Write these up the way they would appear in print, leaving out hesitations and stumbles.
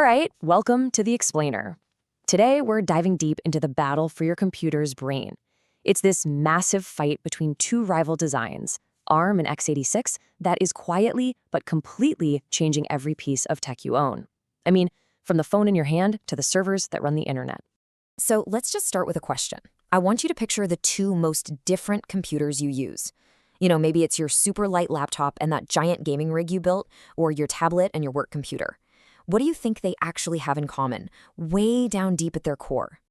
right, welcome to The Explainer. Today, we're diving deep into the battle for your computer's brain. It's this massive fight between two rival designs, ARM and x86, that is quietly but completely changing every piece of tech you own. I mean, from the phone in your hand to the servers that run the internet. So let's just start with a question. I want you to picture the two most different computers you use. Maybe it's your super light laptop and that giant gaming rig you built, or your tablet and your work computer. What do you think they actually have in common, way down deep at their core?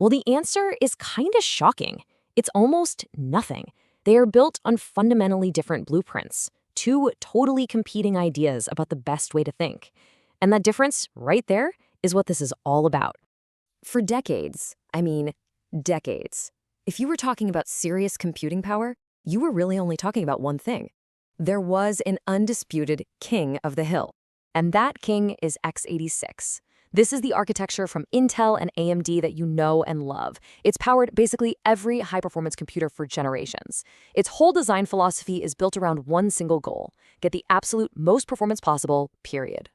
Well, the answer is kind of shocking. It's almost nothing. They are built on fundamentally different blueprints, two totally competing ideas about the best way to think. And that difference right there is what this is all about. For decades, decades, if you were talking about serious computing power, you were really only talking about one thing. There was an undisputed king of the hill. And that king is x86. This is the architecture from Intel and AMD that you know and love. It's powered basically every high-performance computer for generations. Its whole design philosophy is built around one single goal: get the absolute most performance possible, period.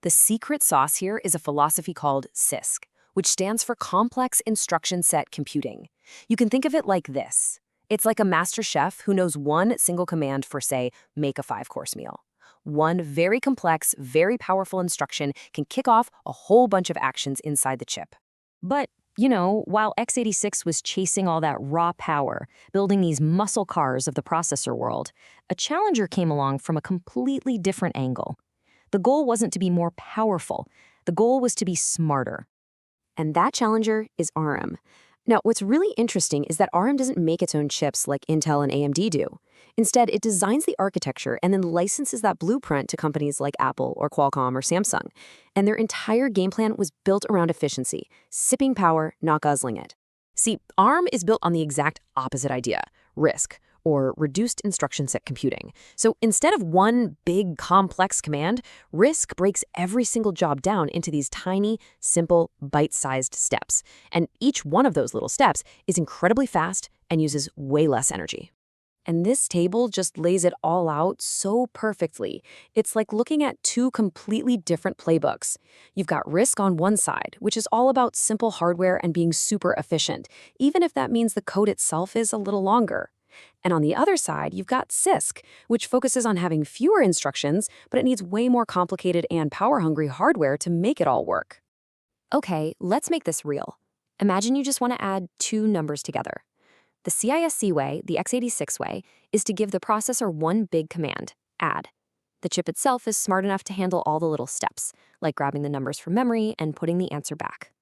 The secret sauce here is a philosophy called CISC, which stands for Complex Instruction Set Computing. You can think of it like this. It's like a master chef who knows one single command for, say, make a 5-course meal. One very complex, very powerful instruction can kick off a whole bunch of actions inside the chip. But, while x86 was chasing all that raw power, building these muscle cars of the processor world, a challenger came along from a completely different angle. The goal wasn't to be more powerful. The goal was to be smarter. And that challenger is ARM. Now, what's really interesting is that ARM doesn't make its own chips like Intel and AMD do. Instead, it designs the architecture and then licenses that blueprint to companies like Apple or Qualcomm or Samsung. And their entire game plan was built around efficiency, sipping power, not guzzling it. See, ARM is built on the exact opposite idea, RISC, or reduced instruction set computing. So instead of one big, complex command, RISC breaks every single job down into these tiny, simple, bite-sized steps. And each one of those little steps is incredibly fast and uses way less energy. And this table just lays it all out so perfectly. It's like looking at two completely different playbooks. You've got RISC on one side, which is all about simple hardware and being super efficient, even if that means the code itself is a little longer. And on the other side, you've got CISC, which focuses on having fewer instructions, but it needs way more complicated and power-hungry hardware to make it all work. Okay, let's make this real. Imagine you just want to add two numbers together. The CISC way, the x86 way, is to give the processor one big command, add. The chip itself is smart enough to handle all the little steps, like grabbing the numbers from memory and putting the answer back.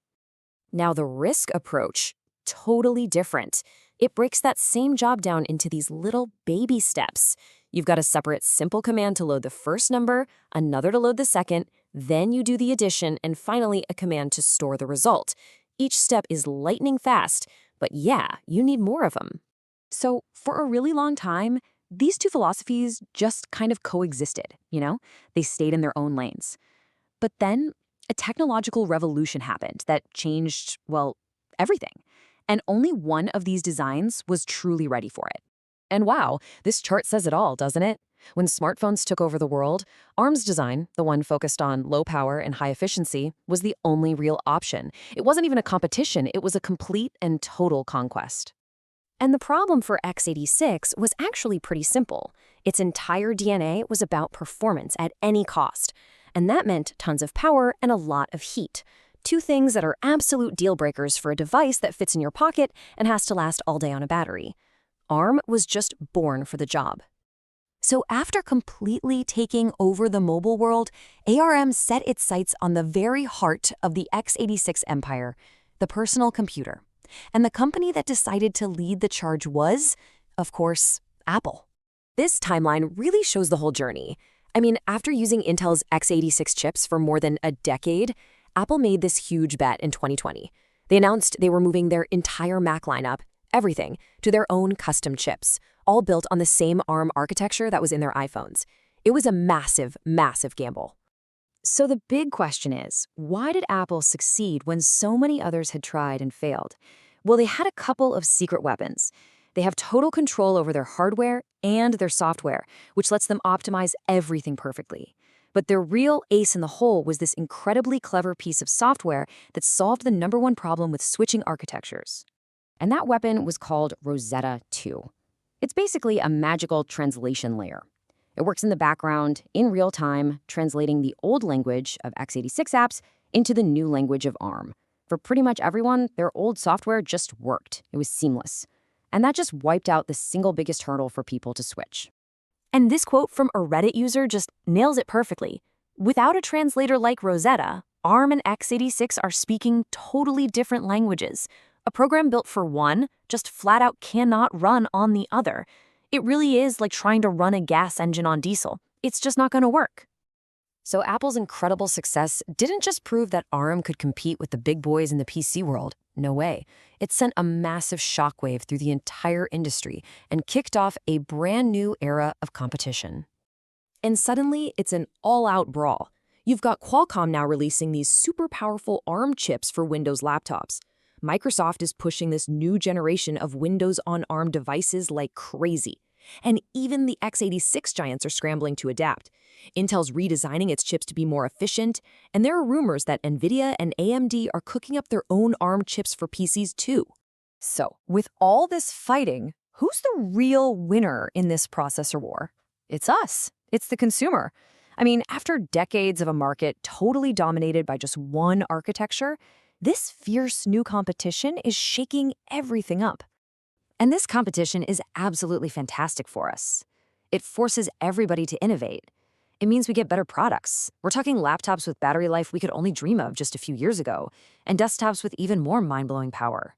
Now the RISC approach, totally different. It breaks that same job down into these little baby steps. You've got a separate simple command to load the first number, another to load the second, then you do the addition, and finally a command to store the result. Each step is lightning fast, but yeah, you need more of them. So for a really long time, these two philosophies just kind of coexisted, They stayed in their own lanes. But then a technological revolution happened that changed, everything. And only one of these designs was truly ready for it. And wow, this chart says it all, doesn't it? When smartphones took over the world, ARM's design, the one focused on low power and high efficiency, was the only real option. It wasn't even a competition, it was a complete and total conquest. And the problem for x86 was actually pretty simple. Its entire DNA was about performance at any cost. And that meant tons of power and a lot of heat. Two things that are absolute deal breakers for a device that fits in your pocket and has to last all day on a battery. ARM was just born for the job. So after completely taking over the mobile world, ARM set its sights on the very heart of the x86 empire, the personal computer. And the company that decided to lead the charge was, of course, Apple. This timeline really shows the whole journey. After using Intel's x86 chips for more than a decade, Apple made this huge bet in 2020. They announced they were moving their entire Mac lineup, everything, to their own custom chips, all built on the same ARM architecture that was in their iPhones. It was a massive, massive gamble. So the big question is, why did Apple succeed when so many others had tried and failed? Well, they had a couple of secret weapons. They have total control over their hardware and their software, which lets them optimize everything perfectly. But their real ace in the hole was this incredibly clever piece of software that solved the #1 problem with switching architectures. And that weapon was called Rosetta 2. It's basically a magical translation layer. It works in the background, in real time, translating the old language of x86 apps into the new language of ARM. For pretty much everyone, their old software just worked. It was seamless. And that just wiped out the single biggest hurdle for people to switch. And this quote from a Reddit user just nails it perfectly. Without a translator like Rosetta, ARM and x86 are speaking totally different languages. A program built for one just flat out cannot run on the other. It really is like trying to run a gas engine on diesel. It's just not going to work. So Apple's incredible success didn't just prove that ARM could compete with the big boys in the PC world. No way. It sent a massive shockwave through the entire industry and kicked off a brand new era of competition. And suddenly, it's an all-out brawl. You've got Qualcomm now releasing these super powerful ARM chips for Windows laptops. Microsoft is pushing this new generation of Windows on ARM devices like crazy. And even the x86 giants are scrambling to adapt. Intel's redesigning its chips to be more efficient, and there are rumors that NVIDIA and AMD are cooking up their own ARM chips for PCs too. So, with all this fighting, who's the real winner in this processor war? It's us. It's the consumer. I mean, after decades of a market totally dominated by just one architecture, this fierce new competition is shaking everything up. And this competition is absolutely fantastic for us. It forces everybody to innovate. It means we get better products. We're talking laptops with battery life we could only dream of just a few years ago, and desktops with even more mind-blowing power.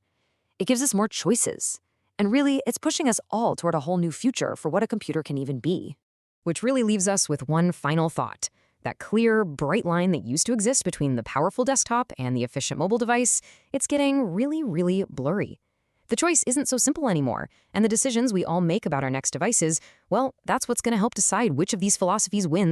It gives us more choices. And really, it's pushing us all toward a whole new future for what a computer can even be. Which really leaves us with one final thought. That clear, bright line that used to exist between the powerful desktop and the efficient mobile device, it's getting really, really blurry. The choice isn't so simple anymore, and the decisions we all make about our next devices, well, that's what's going to help decide which of these philosophies wins.